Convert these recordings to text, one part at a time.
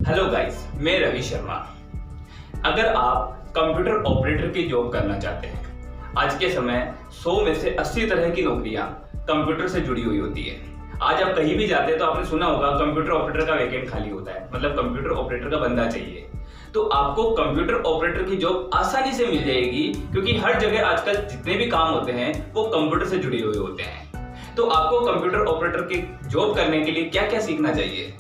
Hello guys, मैं रवि शर्मा। अगर आप कंप्यूटर ऑपरेटर की जॉब करना चाहते हैं, आज के समय 100 में से 80 तरह की नौकरियां कंप्यूटर से जुड़ी हुई होती है। आज आप कहीं भी जाते हैं तो आपने सुना होगा कंप्यूटर ऑपरेटर का वैकेंट खाली होता है, मतलब कंप्यूटर ऑपरेटर का बंदा चाहिए। तो आपको कंप्यूटर ऑपरेटर की जॉब आसानी से मिल जाएगी, क्योंकि हर जगह आजकल जितने भी काम होते हैं वो कंप्यूटर से जुड़े हुए होते हैं। तो आपको कंप्यूटर ऑपरेटर की जॉब करने के लिए क्या क्या सीखना चाहिए?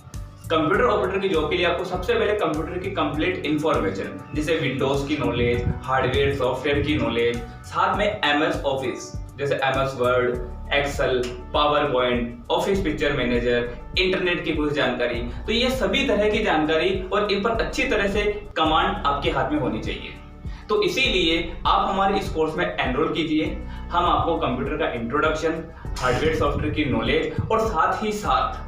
कंप्यूटर ऑपरेटर की जॉब के लिए आपको सबसे पहले कंप्यूटर की कंप्लीट इंफॉर्मेशन, जैसे विंडोज की नॉलेज, हार्डवेयर सॉफ्टवेयर की नॉलेज, साथ में एमएस ऑफिस जैसे MS Word, Excel, PowerPoint, Office Picture Manager, internet की कुछ जानकारी। तो ये सभी तरह की जानकारी और इन पर अच्छी तरह से कमांड आपके हाथ में होनी चाहिए। तो इसीलिए आप हमारे इस कोर्स में एनरोल कीजिए। हम आपको कंप्यूटर का इंट्रोडक्शन, हार्डवेयर सॉफ्टवेयर की नॉलेज और साथ ही साथ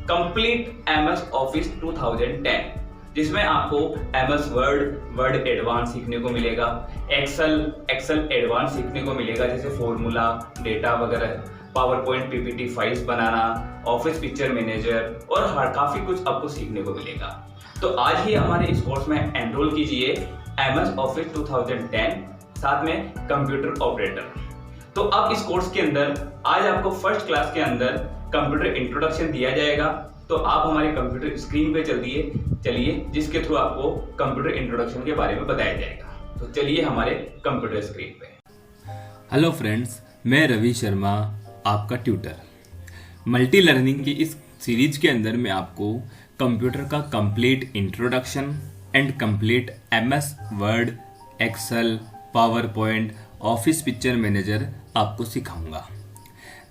कंप्लीट एमएस ऑफिस 2010, जिसमें आपको एमएस वर्ड एडवांस सीखने को मिलेगा, एक्सेल एडवांस सीखने को मिलेगा, जैसे फॉर्मूला, डेटा वगैरह, पावर पॉइंट पीपीटी फाइल्स बनाना, ऑफिस पिक्चर मैनेजर और काफी कुछ आपको सीखने को मिलेगा। तो आज ही हमारे इस कोर्स में एनरोल कीजिए, एमएस ऑफिस 2010 साथ में कंप्यूटर ऑपरेटर। तो अब इस कोर्स के अंदर आज आपको फर्स्ट क्लास के अंदर कंप्यूटर इंट्रोडक्शन दिया जाएगा। तो आप हमारे कंप्यूटर स्क्रीन पे चलिए, जिसके थ्रू आपको कंप्यूटर इंट्रोडक्शन के बारे में बताया जाएगा। तो चलिए हमारे कंप्यूटर स्क्रीन पे। हेलो फ्रेंड्स, मैं रवि शर्मा, आपका ट्यूटर। मल्टी लर्निंग की इस सीरीज के अंदर मैं आपको कंप्यूटर का complete introduction and complete MS Word, Excel, PowerPoint, Office Picture Manager आपको सिखाऊंगा।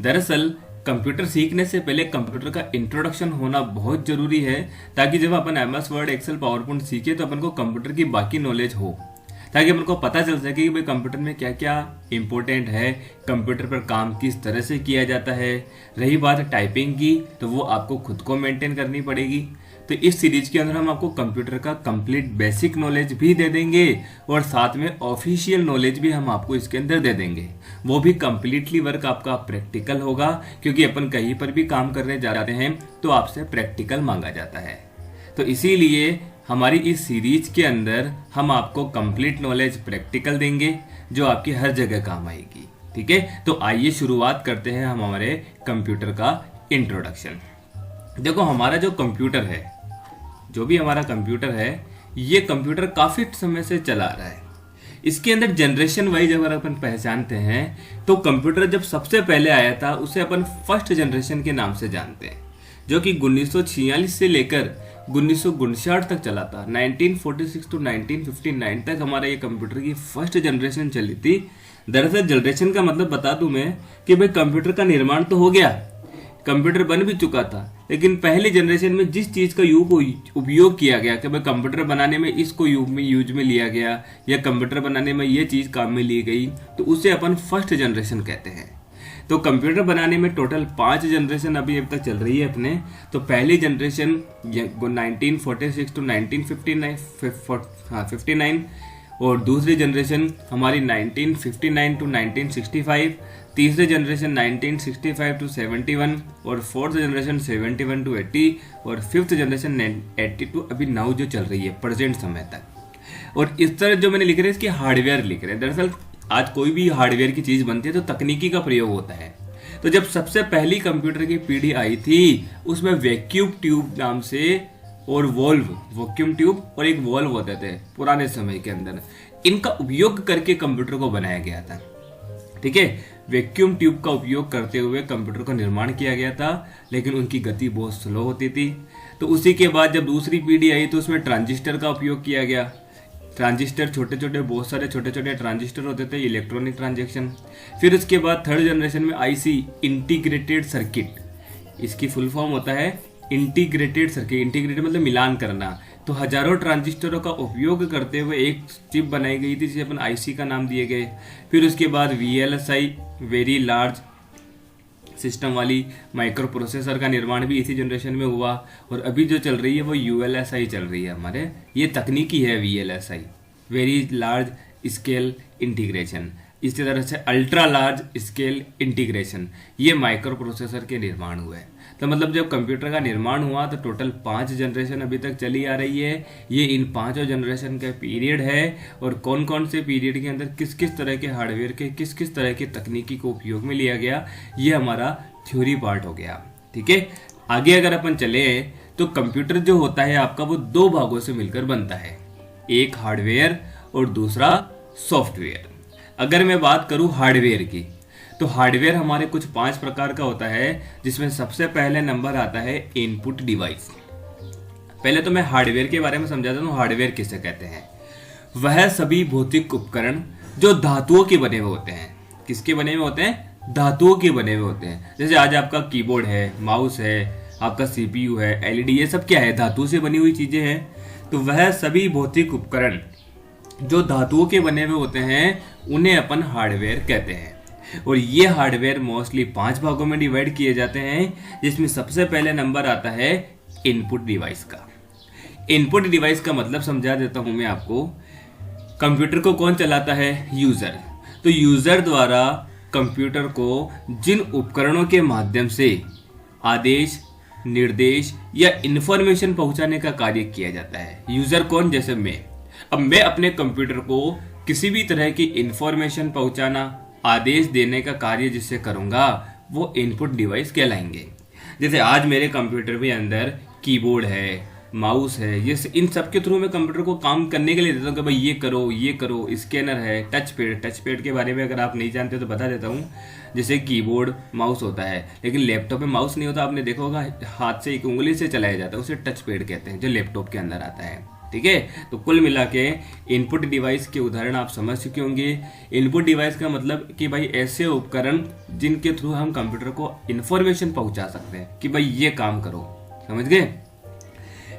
दरअसल कंप्यूटर सीखने से पहले कंप्यूटर का इंट्रोडक्शन होना बहुत जरूरी है, ताकि जब अपन MS Word, Excel, PowerPoint सीखे तो अपन को कंप्यूटर की बाकी नॉलेज हो, ताकि अपन को पता चल सके कि भाई कंप्यूटर में क्या क्या इंपॉर्टेंट है, कंप्यूटर पर काम किस तरह से किया जाता है। रही बात टाइपिंग की, तो वो आपको खुद को मेंटेन करनी पड़ेगी। तो इस सीरीज के अंदर हम आपको कंप्यूटर का कंप्लीट बेसिक नॉलेज भी दे देंगे और साथ में ऑफिशियल नॉलेज भी हम आपको इसके अंदर दे देंगे। वो भी कंप्लीटली वर्क आपका प्रैक्टिकल होगा, क्योंकि अपन कहीं पर भी काम करने जा रहे हैं तो आपसे प्रैक्टिकल मांगा जाता है। तो इसीलिए हमारी इस सीरीज के अंदर हम आपको कंप्लीट नॉलेज प्रैक्टिकल देंगे, जो आपकी हर जगह काम आएगी। ठीक है, तो आइए शुरुआत करते हैं हम हमारे कंप्यूटर का इंट्रोडक्शन। देखो, हमारा जो कंप्यूटर है, जो भी हमारा कंप्यूटर है, ये कंप्यूटर काफी समय से चला आ रहा है। इसके अंदर जनरेशन वाइज अगर अपन पहचानते हैं तो कंप्यूटर जब सबसे पहले आया था उसे अपन फर्स्ट जनरेशन के नाम से जानते हैं, जो कि 1946 से लेकर 1959 तक चला था। 1946 टू 1959 तक हमारा ये कंप्यूटर की फर्स्ट जनरेशन चली थी। दरअसल जनरेशन का मतलब बता दूं मैं कि भाई कंप्यूटर का निर्माण तो हो गया, कंप्यूटर बन भी चुका था, लेकिन पहली जनरेशन में जिस चीज का उपयोग किया गया कि भाई कंप्यूटर बनाने में इसको यूज में लिया गया या कंप्यूटर बनाने में ये चीज काम में ली गई, तो उसे अपन फर्स्ट जनरेशन कहते हैं। तो कंप्यूटर बनाने में टोटल 5 जनरेशन अभी तक चल रही है अपने। तो पहली जनरेशन 1946 टू 1959 और दूसरी जनरेशन हमारी 1959 टू 1965, तीसरी जनरेशन 1965 टू 71 और फोर्थ जनरेशन 71 टू 80 और फिफ्थ जनरेशन 80 टू अभी नाउ जो चल रही है प्रेजेंट समय तक। और इस तरह जो मैंने लिख रहे हैं, इसकी हार्डवेयर लिख रहे हैं। दरअसल आज कोई भी हार्डवेयर की चीज बनती है तो तकनीकी का प्रयोग होता है। तो जब सबसे पहली कंप्यूटर की पीढ़ी आई थी, उसमें वैक्यूम ट्यूब नाम से और वैक्यूम ट्यूब और एक वॉल्व होते थे पुराने समय के अंदर, इनका उपयोग करके कंप्यूटर को बनाया गया था। ठीक है, वैक्यूम ट्यूब का उपयोग करते हुए कंप्यूटर का निर्माण किया गया था, लेकिन उनकी गति बहुत स्लो होती थी। तो उसी के बाद जब दूसरी पीढ़ी आई तो उसमें ट्रांजिस्टर का उपयोग किया गया। ट्रांजिस्टर बहुत सारे छोटे छोटे ट्रांजिस्टर होते थे, इलेक्ट्रॉनिक ट्रांजैक्शन। फिर उसके बाद थर्ड जनरेशन में आईसी, इंटीग्रेटेड सर्किट, इसकी फुल फॉर्म होता है इंटीग्रेटेड सर्किट। इंटीग्रेटेड मतलब मिलान करना। तो हजारों ट्रांजिस्टरों का उपयोग करते हुए एक चिप बनाई गई थी, जिसे अपन आईसी का नाम दिए गए। फिर उसके बाद वीएलएसआई, वेरी लार्ज सिस्टम वाली माइक्रो प्रोसेसर का निर्माण भी इसी जनरेशन में हुआ। और अभी जो चल रही है वो यूएलएसआई चल रही है हमारे। ये तकनीकी है VLSI, very large scale integration. इसी तरह से अल्ट्रा लार्ज स्केल इंटीग्रेशन, ये माइक्रो प्रोसेसर के निर्माण हुए। तो मतलब जब कंप्यूटर का निर्माण हुआ तो टोटल 5 जनरेशन अभी तक चली आ रही है। ये इन 5 जनरेशन का पीरियड है और कौन कौन से पीरियड के अंदर किस किस तरह के हार्डवेयर के किस किस तरह की तकनीकी को उपयोग में लिया गया, ये हमारा थ्योरी पार्ट हो गया। ठीक है, आगे अगर अपन चले तो कंप्यूटर जो होता है आपका वो 2 भागों से मिलकर बनता है, एक हार्डवेयर और दूसरा सॉफ्टवेयर। अगर मैं बात करूं हार्डवेयर की तो हार्डवेयर हमारे कुछ 5 प्रकार का होता है, जिसमें सबसे पहले नंबर आता है इनपुट डिवाइस। पहले तो मैं हार्डवेयर के बारे में समझाता हूँ, हार्डवेयर किसे कहते हैं। वह सभी भौतिक उपकरण जो धातुओं के बने हुए होते हैं। किसके बने हुए होते हैं? धातुओं के बने हुए होते हैं। जैसे आज आपका कीबोर्ड है, माउस है, आपका सीपीयू है, एलईडी, ये सब क्या है? धातु से बनी हुई चीजें हैं। तो वह सभी भौतिक उपकरण जो धातुओं के बने हुए होते हैं उन्हें अपन हार्डवेयर कहते हैं। और ये हार्डवेयर मोस्टली 5 भागों में डिवाइड किए जाते हैं, जिसमें सबसे पहले नंबर आता है इनपुट डिवाइस का। इनपुट डिवाइस का मतलब समझा देता हूं मैं आपको। कंप्यूटर को कौन चलाता है? यूजर। तो यूजर द्वारा कंप्यूटर को जिन उपकरणों के माध्यम से आदेश, निर्देश या इंफॉर्मेशन पहुंचाने का कार्य किया जाता है। यूजर कौन? जैसे मैं। अब मैं अपने कंप्यूटर को किसी भी तरह की इंफॉर्मेशन पहुंचाना, आदेश देने का कार्य जिससे करूंगा वो इनपुट डिवाइस कहलाएंगे। जैसे आज मेरे कंप्यूटर में अंदर कीबोर्ड है, माउस है, ये इन सब के थ्रू मैं कंप्यूटर को काम करने के लिए देता हूँ कि भाई ये करो, स्कैनर है, टच पैड के बारे में अगर आप नहीं जानते तो बता देता हूँ। जैसे कीबोर्ड, माउस होता है, लेकिन लैपटॉप में माउस नहीं होता। आपने देखा होगा हाथ से एक उंगली से चलाया जाता है, उसे टच पैड कहते हैं, जो लैपटॉप के अंदर आता है। ठीक है, तो कुल मिला के इनपुट डिवाइस के उदाहरण आप समझ चुके होंगे। इनपुट डिवाइस का मतलब कि भाई ऐसे उपकरण जिनके थ्रू हम कंप्यूटर को इंफॉर्मेशन पहुंचा सकते हैं कि भाई ये काम करो। समझ गए?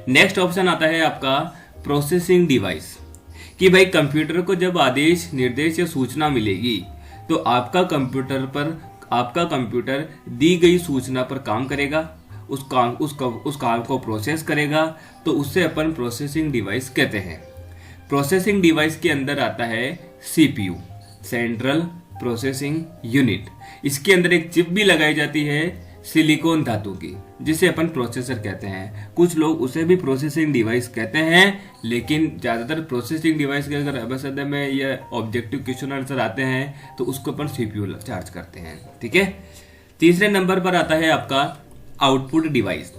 नेक्स्ट ऑप्शन आता है आपका प्रोसेसिंग डिवाइस, कि भाई कंप्यूटर को जब आदेश, निर्देश या सूचना मिलेगी तो आपका कंप्यूटर दी गई सूचना पर काम करेगा, उस काम को प्रोसेस करेगा, तो उससे अपन प्रोसेसिंग डिवाइस कहते हैं। प्रोसेसिंग डिवाइस के अंदर आता है सीपीयू, सेंट्रल प्रोसेसिंग यूनिट। इसके अंदर एक चिप भी लगाई जाती है सिलिकॉन धातु की, जिसे अपन प्रोसेसर कहते हैं। कुछ लोग उसे भी प्रोसेसिंग डिवाइस कहते हैं, लेकिन ज्यादातर प्रोसेसिंग डिवाइस के अगर एमएसएमई में या ऑब्जेक्टिव क्वेश्चन आंसर आते हैं तो उसको अपन सीपीयू चार्ज करते हैं। ठीक है, तीसरे नंबर पर आता है आपका आउटपुट डिवाइस,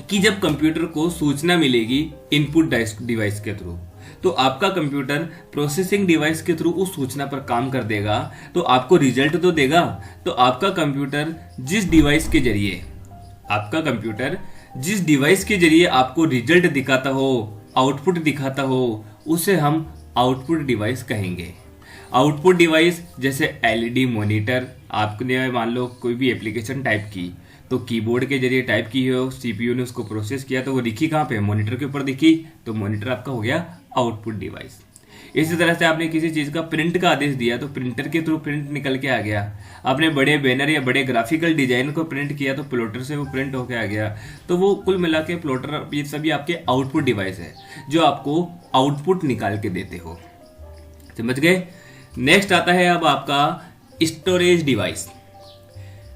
कि जब कंप्यूटर को सूचना मिलेगी इनपुट डिवाइस के थ्रू तो आपका कंप्यूटर प्रोसेसिंग डिवाइस के थ्रू उस सूचना पर काम कर देगा, तो आपको रिजल्ट तो देगा। तो आपका कंप्यूटर जिस डिवाइस के जरिए आपको रिजल्ट दिखाता हो, आउटपुट दिखाता हो, उसे हम आउटपुट डिवाइस कहेंगे। आउटपुट डिवाइस जैसे एलईडी मॉनिटर, आपने मान लो कोई भी एप्लीकेशन टाइप की तो कीबोर्ड के जरिए टाइप की हो, सीपीयू ने उसको प्रोसेस किया तो वो दिखी कहाँ पे? मॉनिटर के ऊपर दिखी, तो मॉनिटर आपका हो गया आउटपुट डिवाइस। इसी तरह से आपने किसी चीज का प्रिंट का आदेश दिया तो प्रिंटर के थ्रू प्रिंट निकल के आ गया। आपने बड़े बैनर या बड़े ग्राफिकल डिजाइन को प्रिंट किया तो प्लॉटर से वो प्रिंट होके आ गया। तो वो कुल मिला के प्लॉटर, ये सभी आपके आउटपुट डिवाइस है जो आपको आउटपुट निकाल के देते हो। समझ गए? नेक्स्ट आता है अब आपका स्टोरेज डिवाइस।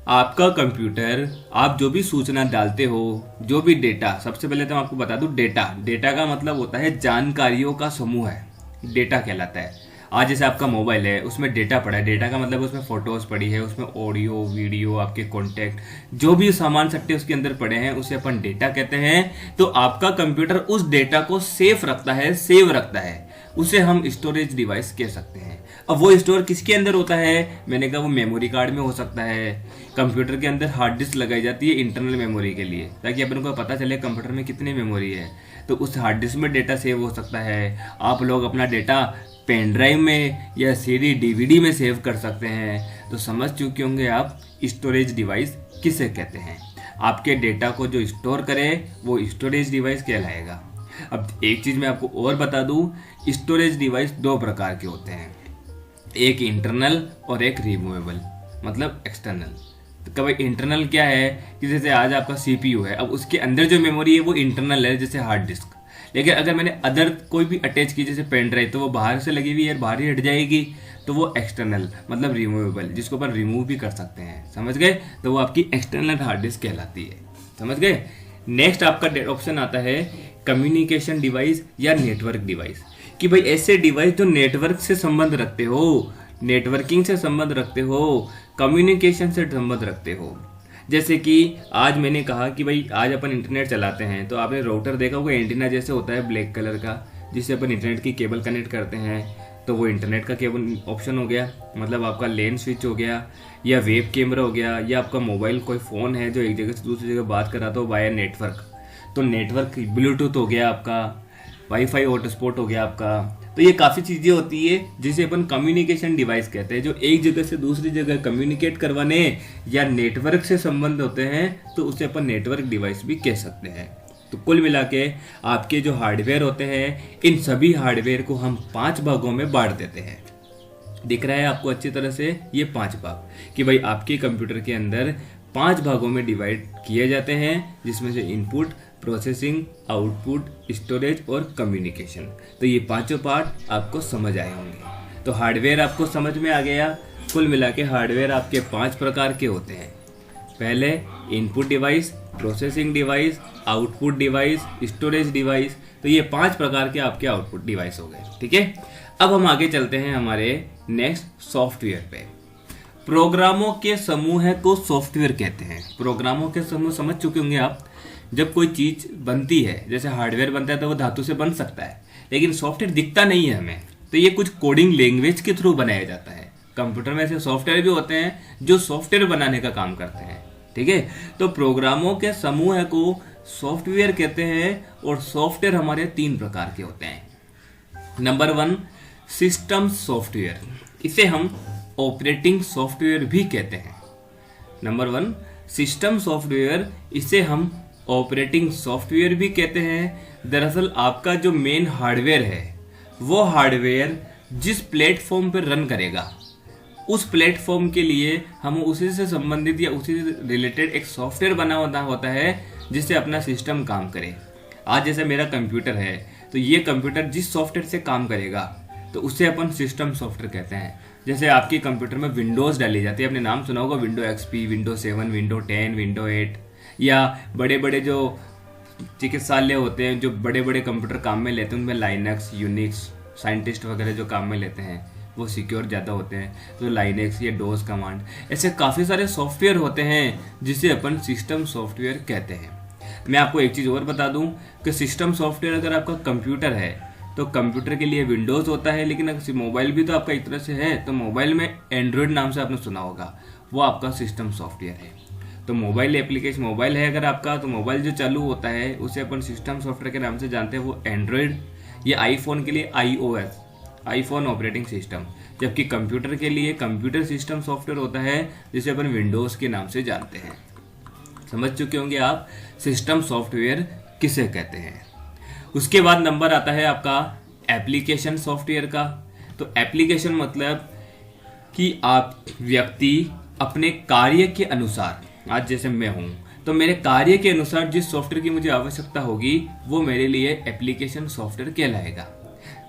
आपका कंप्यूटर, आप जो भी सूचना डालते हो, जो भी डेटा, सबसे पहले तो मैं आपको बता दूं, डेटा का मतलब होता है जानकारियों का समूह है, डेटा कहलाता है। आज जैसे आपका मोबाइल है, उसमें डेटा पड़ा है, डेटा का मतलब उसमें फोटोज पड़ी है, उसमें ऑडियो, वीडियो, आपके कॉन्टैक्ट, जो भी सामान सट्टे उसके अंदर पड़े हैं उसे अपन डेटा कहते हैं। तो आपका कंप्यूटर उस डेटा को सेव रखता है, उसे हम स्टोरेज डिवाइस कह सकते हैं। अब वो स्टोर किसके अंदर होता है? मैंने कहा वो मेमोरी कार्ड में हो सकता है। कंप्यूटर के अंदर हार्ड डिस्क लगाई जाती है इंटरनल मेमोरी के लिए, ताकि अपन को पता चले कंप्यूटर में कितनी मेमोरी है। तो उस हार्ड डिस्क में डेटा सेव हो सकता है। आप लोग अपना डेटा पेन ड्राइव में या सीडी डीवीडी में सेव कर सकते हैं। तो समझ चुके होंगे आप स्टोरेज डिवाइस किसे कहते हैं। आपके डेटा को जो स्टोर करे वो स्टोरेज डिवाइस कहलाएगा। अब एक चीज मैं आपको और बता दूं, स्टोरेज डिवाइस 2 प्रकार के होते हैं, एक इंटरनल और एक रिमूवेबल, मतलब एक्सटर्नल। तो कभी इंटरनल क्या है कि जैसे आज आपका सीपीयू है, अब उसके अंदर जो मेमोरी है वो इंटरनल है, जैसे हार्ड डिस्क। लेकिन अगर मैंने अदर कोई भी अटैच की, जैसे पेन ड्राइव, तो वो बाहर से लगी हुई है, बाहर ही हट जाएगी, तो वो एक्सटर्नल, मतलब रिमूवेबल, जिसको अपन रिमूव भी कर सकते हैं। समझ गए? तो वो आपकी एक्सटर्नल हार्ड डिस्क कहलाती है। समझ गए। नेक्स्ट आपका ऑप्शन आता है कम्युनिकेशन डिवाइस या नेटवर्क डिवाइस, कि भाई ऐसे डिवाइस जो नेटवर्क से संबंध रखते हो, नेटवर्किंग से संबंध रखते हो, कम्युनिकेशन से संबंध रखते हो। जैसे कि आज मैंने कहा कि भाई आज अपन इंटरनेट चलाते हैं, तो आपने राउटर देखा होगा एंटीना जैसे होता है ब्लैक कलर का, जिससे अपन इंटरनेट की केबल कनेक्ट करते हैं, तो वो इंटरनेट का केबल ऑप्शन हो गया, मतलब आपका लेन स्विच हो गया, या वेब कैमरा हो गया, या आपका मोबाइल कोई फ़ोन है जो एक जगह से दूसरी जगह बात कर रहा था वाया नेटवर्क, तो नेटवर्क ब्लूटूथ हो गया आपका, वाईफाई हॉटस्पॉट हो गया आपका। तो ये काफ़ी चीज़ें होती है जिसे अपन कम्युनिकेशन डिवाइस कहते हैं, जो एक जगह से दूसरी जगह कम्युनिकेट करवाने या नेटवर्क से संबंध होते हैं, तो उसे अपन नेटवर्क डिवाइस भी कह सकते हैं। तो कुल मिला के आपके जो हार्डवेयर होते हैं, इन सभी हार्डवेयर को हम 5 भागों में बांट देते हैं। दिख रहा है आपको अच्छी तरह से ये 5 भाग, कि भाई आपके कंप्यूटर के अंदर 5 भागों में डिवाइड किए जाते हैं, जिसमें से इनपुट, प्रोसेसिंग, आउटपुट, स्टोरेज और कम्युनिकेशन। तो ये 5 पार्ट आपको समझ आए होंगे। तो हार्डवेयर आपको समझ में आ गया। कुल मिला के हार्डवेयर आपके 5 प्रकार के होते हैं। पहले input device, processing device, output device, storage device. तो ये 5 प्रकार के आपके आउटपुट डिवाइस हो गए, ठीक है। अब हम आगे चलते हैं हमारे नेक्स्ट सॉफ्टवेयर पे। प्रोग्रामों के समूह को सॉफ्टवेयर कहते हैं। प्रोग्रामों के समूह समझ चुके होंगे आप। जब कोई चीज बनती है, जैसे हार्डवेयर बनता है तो वो धातु से बन सकता है, लेकिन सॉफ्टवेयर दिखता नहीं है हमें, तो ये कुछ कोडिंग लैंग्वेज के थ्रू बनाया जाता है। कंप्यूटर में ऐसे सॉफ्टवेयर भी होते हैं जो सॉफ्टवेयर बनाने का काम करते हैं, ठीक है। तो प्रोग्रामों के समूह को सॉफ्टवेयर कहते हैं, और सॉफ्टवेयर हमारे 3 प्रकार के होते हैं। नंबर 1 सिस्टम सॉफ्टवेयर, इसे हम ऑपरेटिंग सॉफ्टवेयर भी कहते हैं। नंबर 1 सिस्टम सॉफ्टवेयर, इसे हम ऑपरेटिंग सॉफ्टवेयर भी कहते हैं। दरअसल आपका जो मेन हार्डवेयर है, वो हार्डवेयर जिस प्लेटफॉर्म पर रन करेगा, उस प्लेटफॉर्म के लिए हम उसी से संबंधित या उसी से रिलेटेड एक सॉफ्टवेयर बना होता है, जिससे अपना सिस्टम काम करे। आज जैसे मेरा कंप्यूटर है, तो ये कंप्यूटर जिस सॉफ्टवेयर से काम करेगा, तो उसे अपन सिस्टम सॉफ्टवेयर कहते हैं। जैसे आपके कंप्यूटर में विंडोज़ डाली जाती है, आपने नाम सुना होगा, window XP, window 7, window 10, window 8, या बड़े बड़े जो चिकित्सालय होते हैं, जो बड़े बड़े कंप्यूटर काम में लेते हैं, उनमें लाइनक्स, यूनिक्स, साइंटिस्ट वगैरह जो काम में लेते हैं वो सिक्योर ज़्यादा होते हैं, तो लाइनक्स या डोज कमांड, ऐसे काफ़ी सारे सॉफ्टवेयर होते हैं जिसे अपन सिस्टम सॉफ्टवेयर कहते हैं। मैं आपको एक चीज़ और बता दूं कि सिस्टम सॉफ्टवेयर अगर आपका कंप्यूटर है, तो कंप्यूटर के लिए विंडोज़ होता है, लेकिन अगर मोबाइल भी तो आपका एक तरह से है, तो मोबाइल में एंड्रॉयड नाम से आपने सुना होगा, वो आपका सिस्टम सॉफ्टवेयर है। तो मोबाइल एप्लीकेशन, मोबाइल है अगर आपका, तो मोबाइल जो चालू होता है उसे अपन सिस्टम सॉफ्टवेयर के नाम से जानते हैं, वो एंड्रॉयड, या आईफोन के लिए iOS, आईफोन ऑपरेटिंग सिस्टम। जबकि कंप्यूटर के लिए कंप्यूटर सिस्टम सॉफ्टवेयर होता है, जिसे अपन विंडोज़ के नाम से जानते हैं। समझ चुके होंगे आप सिस्टम सॉफ्टवेयर किसे कहते हैं। उसके बाद नंबर आता है आपका एप्लीकेशन सॉफ्टवेयर का। तो एप्लीकेशन मतलब कि आप व्यक्ति अपने कार्य के अनुसार, आज जैसे मैं हूं, तो मेरे कार्य के अनुसार जिस सॉफ्टवेयर की मुझे आवश्यकता होगी, वो मेरे लिए एप्लीकेशन सॉफ्टवेयर कहलाएगा।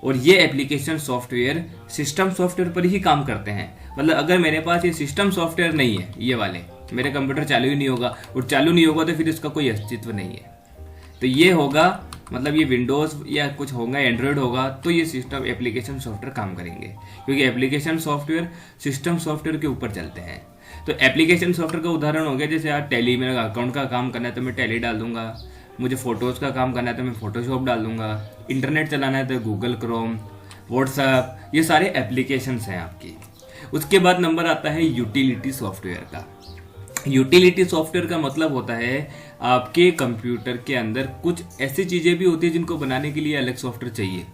और ये एप्लीकेशन सॉफ्टवेयर सिस्टम सॉफ्टवेयर पर ही काम करते हैं। मतलब अगर मेरे पास ये सिस्टम सॉफ्टवेयर नहीं है, ये वाले, मेरे कंप्यूटर चालू ही नहीं होगा, और चालू नहीं होगा तो फिर इसका कोई अस्तित्व नहीं है। तो ये होगा, मतलब ये विंडोज़ या कुछ होगा, एंड्रॉयड होगा, तो ये सिस्टम एप्लीकेशन सॉफ्टवेयर काम करेंगे, क्योंकि एप्लीकेशन सॉफ्टवेयर सिस्टम सॉफ्टवेयर के ऊपर चलते हैं। तो एप्लीकेशन सॉफ्टवेयर का उदाहरण हो गया, जैसे यार टैली, मेरा अकाउंट का काम करना है तो मैं टैली डाल दूंगा, मुझे फोटोज़ का काम करना है तो मैं फोटोशॉप डाल दूंगा, इंटरनेट चलाना है तो गूगल क्रोम, व्हाट्सएप, ये सारे एप्लीकेशंस हैं आपकी। उसके बाद नंबर आता है यूटिलिटी सॉफ्टवेयर का। यूटिलिटी सॉफ्टवेयर का मतलब होता है आपके कंप्यूटर के अंदर कुछ ऐसी चीज़ें भी होती है जिनको बनाने के लिए अलग सॉफ्टवेयर चाहिए।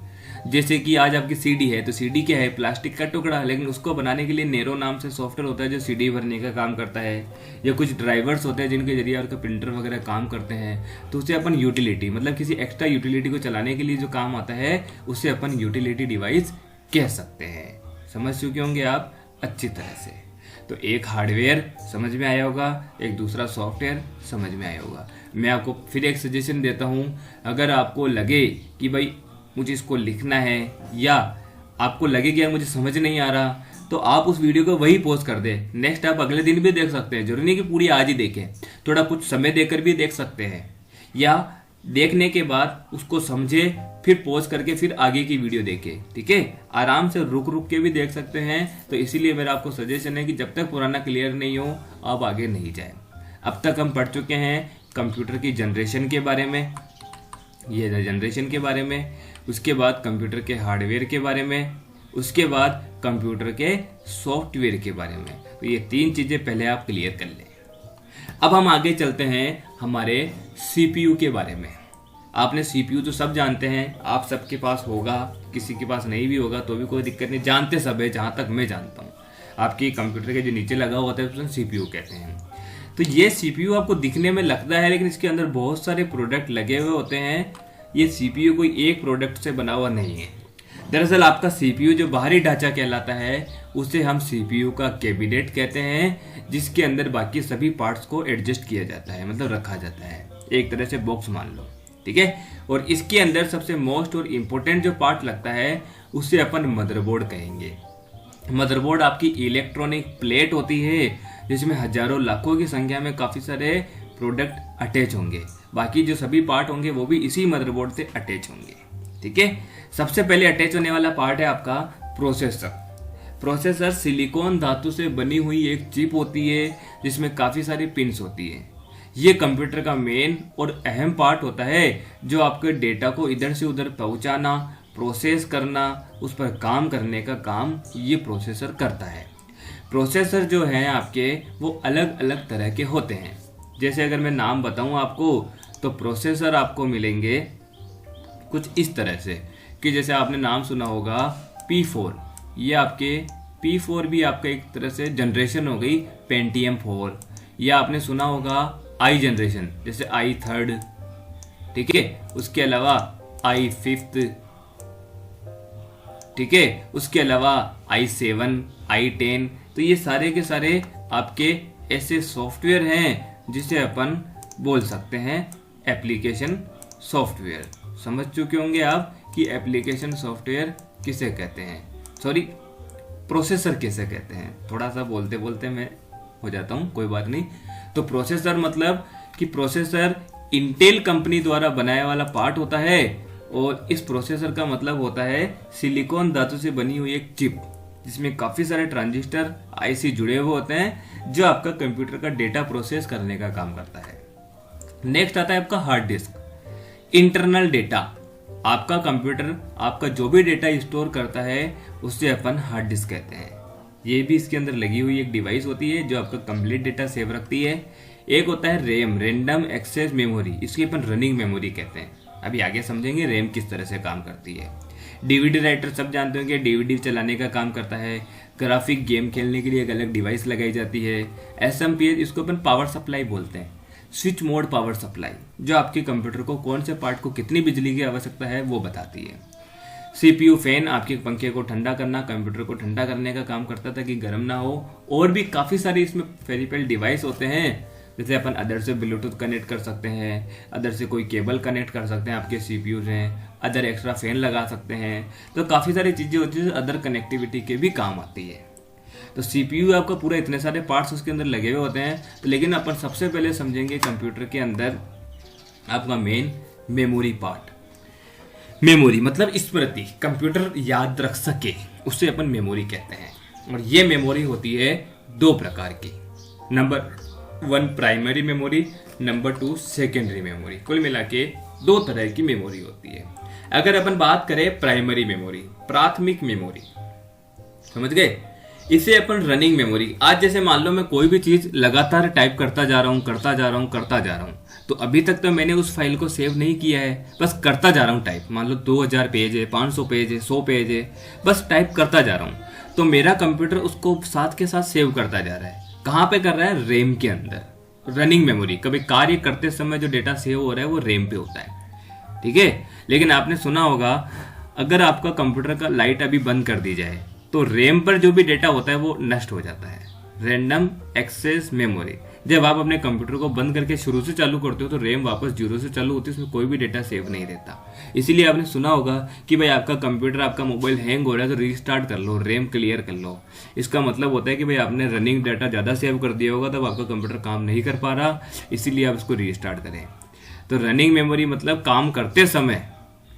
जैसे कि आज आपकी सीडी है, तो सीडी क्या है, प्लास्टिक का टुकड़ा, लेकिन उसको बनाने के लिए नेरो नाम से सॉफ्टवेयर होता है जो सीडी भरने का काम करता है। या कुछ ड्राइवर्स होते हैं जिनके जरिए आपका प्रिंटर वगैरह काम करते हैं, तो उसे अपन यूटिलिटी, मतलब किसी एक्स्ट्रा यूटिलिटी को चलाने के लिए जो काम आता है, उसे अपन यूटिलिटी डिवाइस कह सकते हैं। समझ चुके होंगे आप अच्छी तरह से। तो एक हार्डवेयर समझ में आया होगा, एक दूसरा सॉफ्टवेयर समझ में आया होगा। मैं आपको फिर एक सजेशन देता हूँ, अगर आपको लगे कि भाई मुझे इसको लिखना है, या आपको लगे कि यार मुझे समझ नहीं आ रहा, तो आप उस वीडियो को वही पोस्ट कर दे, नेक्स्ट आप अगले दिन भी देख सकते हैं, जरूरी नहीं कि पूरी आज ही देखें, थोड़ा कुछ समय देकर भी देख सकते हैं, या देखने के बाद उसको समझे फिर पॉज करके फिर आगे की वीडियो देखे। ठीक है, आराम से रुक रुक के भी देख सकते हैं। तो इसीलिए मेरा आपको सजेशन है कि जब तक पुराना क्लियर नहीं हो आप आगे नहीं जाए। अब तक हम पढ़ चुके हैं कंप्यूटर की जनरेशन के बारे में, ये जनरेशन के बारे में, उसके बाद कंप्यूटर के हार्डवेयर के बारे में, उसके बाद कंप्यूटर के सॉफ्टवेयर के बारे में। तो ये 3 चीज़ें पहले आप क्लियर कर लें। अब हम आगे चलते हैं हमारे CPU के बारे में। आपने CPU तो सब जानते हैं, आप सबके पास होगा, किसी के पास नहीं भी होगा तो भी कोई दिक्कत नहीं, जानते सब है जहाँ तक मैं जानता हूँ। आपकी कंप्यूटर के जो नीचे लगा हुआ होता है उसे CPU कहते हैं। तो ये CPU आपको दिखने में लगता है, लेकिन इसके अंदर बहुत सारे प्रोडक्ट लगे हुए होते हैं। ये CPU कोई एक प्रोडक्ट से बना हुआ नहीं है। दरअसल आपका CPU जो बाहरी ढांचा कहलाता है उसे हम CPU का कैबिनेट कहते हैं, जिसके अंदर बाकी सभी पार्ट्स को एडजस्ट किया जाता है, मतलब रखा जाता है, एक तरह से बॉक्स मान लो। ठीक है, और इसके अंदर सबसे मोस्ट और इम्पोर्टेंट जो पार्ट लगता है उसे अपन मदरबोर्ड कहेंगे। मदरबोर्ड आपकी इलेक्ट्रॉनिक प्लेट होती है जिसमें हजारों लाखों की संख्या में काफ़ी सारे प्रोडक्ट अटैच होंगे, बाकी जो सभी पार्ट होंगे वो भी इसी मदरबोर्ड से अटैच होंगे। ठीक है, सबसे पहले अटैच होने वाला पार्ट है आपका प्रोसेसर। प्रोसेसर सिलिकॉन धातु से बनी हुई एक चिप होती है जिसमें काफ़ी सारी पिन्स होती है। ये कंप्यूटर का मेन और अहम पार्ट होता है जो आपके डेटा को इधर से उधर पहुंचाना, प्रोसेस करना, उस पर काम करने का काम ये प्रोसेसर करता है। प्रोसेसर जो हैं आपके वो अलग अलग तरह के होते हैं। जैसे अगर मैं नाम बताऊं आपको तो प्रोसेसर आपको मिलेंगे कुछ इस तरह से कि जैसे आपने नाम सुना होगा P4, ये आपके P4 भी आपका एक तरह से जनरेशन हो गई पेंटियम 4, या आपने सुना होगा I जनरेशन जैसे i3, ठीक है, उसके अलावा i5, ठीक है, उसके अलावा i7, i10। तो ये सारे के सारे आपके ऐसे सॉफ्टवेयर हैं जिसे अपन बोल सकते हैं एप्लीकेशन सॉफ्टवेयर। समझ चुके होंगे आप कि एप्लीकेशन सॉफ्टवेयर किसे कहते हैं, सॉरी प्रोसेसर किसे कहते हैं। थोड़ा सा बोलते बोलते मैं हो जाता हूँ, कोई बात नहीं। तो प्रोसेसर मतलब कि प्रोसेसर इंटेल कंपनी द्वारा बनाया वाला पार्ट होता है, और इस प्रोसेसर का मतलब होता है सिलिकॉन धातु से बनी हुई एक चिप जिसमें काफ़ी सारे ट्रांजिस्टर IC जुड़े हुए होते हैं जो आपका कंप्यूटर का डेटा प्रोसेस करने का काम करता है। नेक्स्ट आता है आपका हार्ड डिस्क। इंटरनल डेटा, आपका कंप्यूटर आपका जो भी डेटा स्टोर करता है उससे अपन हार्ड डिस्क कहते हैं। ये भी इसके अंदर लगी हुई एक डिवाइस होती है जो आपका कंप्लीट डेटा सेव रखती है। एक होता है रैम, रैंडम एक्सेस मेमोरी, इसकी अपन रनिंग मेमोरी कहते हैं। अभी आगे समझेंगे रैम किस तरह से काम करती है। DVD राइटर सब जानते होंगे, DVD चलाने का काम करता है। ग्राफिक गेम खेलने के लिए एक अलग डिवाइस लगाई जाती है। SMPS, इसको अपन पावर सप्लाई बोलते हैं, स्विच मोड पावर सप्लाई, जो आपके कंप्यूटर को कौन से पार्ट को कितनी बिजली की आवश्यकता है वो बताती है। CPU फैन आपके पंखे को ठंडा करना, कंप्यूटर को ठंडा करने का काम करता था कि गर्म ना हो। और भी काफ़ी सारे इसमें पेरिफेरल डिवाइस होते हैं, जैसे अपन अदर से ब्लूटूथ कनेक्ट कर सकते हैं, अदर से कोई केबल कनेक्ट कर सकते हैं, आपके CPU हैं, अदर एक्स्ट्रा फैन लगा सकते हैं। तो काफ़ी सारी चीज़ें होती है अदर कनेक्टिविटी के भी काम आती है। तो CPU आपका पूरा इतने सारे पार्ट्स उसके अंदर लगे हुए होते हैं। तो लेकिन अपन सबसे पहले समझेंगे कंप्यूटर के अंदर आपका मेन मेमोरी पार्ट। मेमोरी मतलब स्मृति, कंप्यूटर याद रख सके उसे अपन मेमोरी कहते हैं। और ये मेमोरी होती है 2 प्रकार की, number 1 primary memory, number 2 secondary memory. कुल मिला के 2 तरह की मेमोरी होती है। अगर अपन बात करें प्राइमरी मेमोरी, प्राथमिक मेमोरी, समझ गए, इसे अपन रनिंग मेमोरी। आज जैसे मान लो मैं कोई भी चीज लगातार टाइप करता जा रहा हूँ, तो अभी तक तो मैंने उस फाइल को सेव नहीं किया है, बस करता जा रहा हूँ टाइप। मान लो 2000 पेज है, 500 पेज है, 100 पेज है, बस टाइप करता जा रहा हूँ। तो मेरा कंप्यूटर उसको साथ के साथ सेव करता जा रहा है। कहाँ पे कर रहा है? रैम के अंदर, रनिंग मेमोरी। कभी कार्य करते समय जो डेटा सेव हो रहा है वो रैम पे होता है, ठीक है। लेकिन आपने सुना होगा अगर आपका कंप्यूटर का लाइट अभी बंद कर दी जाए तो रैम पर जो भी डेटा होता है वो नष्ट हो जाता है। Random access memory. जब आप अपने कंप्यूटर को बंद करके शुरू से चालू करते हो तो रैम वापस जीरो से चालू होती है, उसमें कोई भी डेटा सेव नहीं रहता। इसीलिए आपने सुना होगा कि भाई आपका कंप्यूटर, आपका मोबाइल हैंग हो रहा है तो रीस्टार्ट कर लो, रैम क्लियर कर लो। इसका मतलब होता है कि भाई आपने रनिंग डाटा ज़्यादा सेव कर दिया होगा, तब आपका कंप्यूटर काम नहीं कर पा रहा, इसीलिए आप इसको रीस्टार्ट करें। तो रनिंग मेमोरी मतलब काम करते समय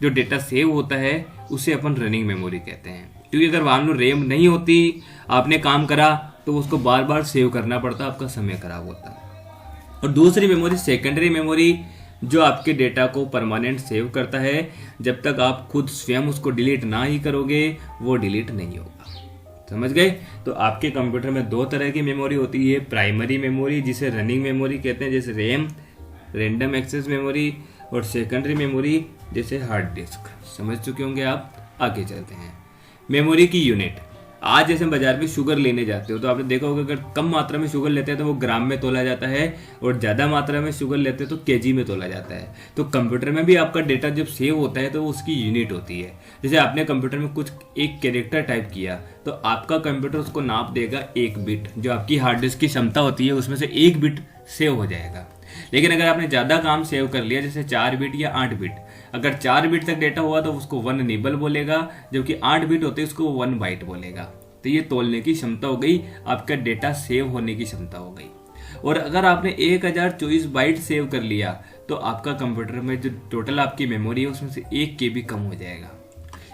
जो डेटा सेव होता है उसे अपन रनिंग मेमोरी कहते हैं। क्योंकि अगर मान लो रैम नहीं होती, आपने काम करा तो उसको बार बार सेव करना पड़ता, आपका समय खराब होता। और दूसरी मेमोरी सेकेंडरी मेमोरी, जो आपके डेटा को परमानेंट सेव करता है। जब तक आप खुद स्वयं उसको डिलीट ना ही करोगे वो डिलीट नहीं होगा। समझ गए? तो आपके कंप्यूटर में दो तरह की मेमोरी होती है, प्राइमरी मेमोरी जिसे रनिंग मेमोरी कहते हैं जैसे रैम, रैंडम एक्सेस मेमोरी, और सेकेंडरी मेमोरी जैसे हार्ड डिस्क। समझ चुके होंगे आप। आगे चलते हैं। मेमोरी की यूनिट। आज जैसे बाजार में शुगर लेने जाते हो तो आपने देखा होगा, अगर कम मात्रा में शुगर लेते हैं तो वो ग्राम में तोला जाता है, और ज़्यादा मात्रा में शुगर लेते हैं तो केजी में तोला जाता है। तो कंप्यूटर में भी आपका डेटा जब सेव होता है तो उसकी यूनिट होती है। जैसे आपने कंप्यूटर में कुछ एक कैरेक्टर टाइप किया तो आपका कंप्यूटर उसको नाप देगा 1 बिट, जो आपकी हार्ड डिस्क की क्षमता होती है उसमें से 1 बिट सेव हो जाएगा। लेकिन अगर आपने ज़्यादा काम सेव कर लिया, जैसे 4 बिट या 8 बिट, अगर 4 बिट तक डेटा हुआ तो उसको 1 निबल बोलेगा, जबकि 8 बिट होते उसको 1 बाइट बोलेगा। तो ये तोलने की क्षमता हो गई, आपका डेटा सेव होने की क्षमता हो गई। और अगर आपने 1024 बाइट सेव कर लिया तो आपका कंप्यूटर में जो टोटल आपकी मेमोरी है उसमें से 1 KB कम हो जाएगा।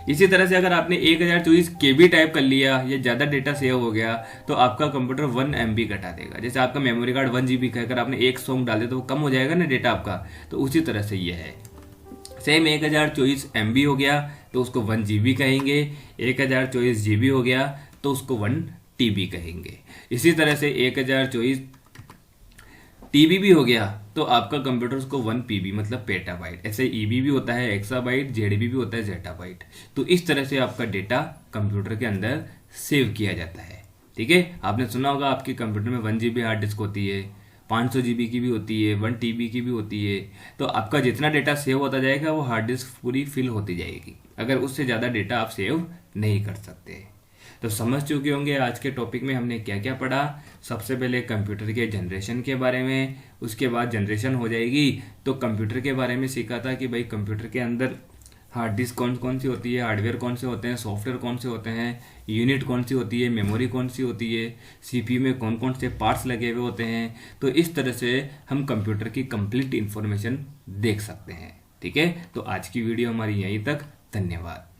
इसी तरह से अगर आपने 1024 KB टाइप कर लिया या ज़्यादा डेटा सेव हो गया तो आपका कंप्यूटर 1 MB घटा देगा। जैसे आपका मेमोरी कार्ड 1 GB का है, अगर आपने एक सॉन्ग डाल दिया तो वो कम हो जाएगा ना डेटा आपका, तो उसी तरह से ये है। सेम 1024 MB हो गया तो उसको 1 GB कहेंगे, 1024 GB हो गया तो उसको 1 TB कहेंगे। इसी तरह से 1024 TB भी हो गया तो आपका कंप्यूटर उसको 1 PB मतलब पेटाबाइट। ऐसे EB भी होता है एक्साबाइट, ZB भी होता है जेटाबाइट। तो इस तरह से आपका डेटा कंप्यूटर के अंदर सेव किया जाता है। ठीक है, आपने सुना होगा आपके कंप्यूटर में 1 GB हार्ड डिस्क होती है, 500 GB की भी होती है, 1 TB की भी होती है। तो आपका जितना डेटा सेव होता जाएगा वो हार्ड डिस्क पूरी फिल होती जाएगी, अगर उससे ज़्यादा डेटा आप सेव नहीं कर सकते। तो समझ चुके होंगे आज के टॉपिक में हमने क्या क्या पढ़ा। सबसे पहले कंप्यूटर के जनरेशन के बारे में, उसके बाद जनरेशन हो जाएगी तो कंप्यूटर के बारे में सीखा था कि भाई कंप्यूटर के अंदर हार्ड डिस्क कौन कौन सी होती है, हार्डवेयर कौन से होते हैं, सॉफ्टवेयर कौन से होते हैं, यूनिट कौन सी होती है, मेमोरी कौन सी होती है, CPU में कौन कौन से पार्ट्स लगे हुए होते हैं। तो इस तरह से हम कंप्यूटर की कंप्लीट इन्फॉर्मेशन देख सकते हैं। ठीक है, तो आज की वीडियो हमारी यहीं तक। धन्यवाद।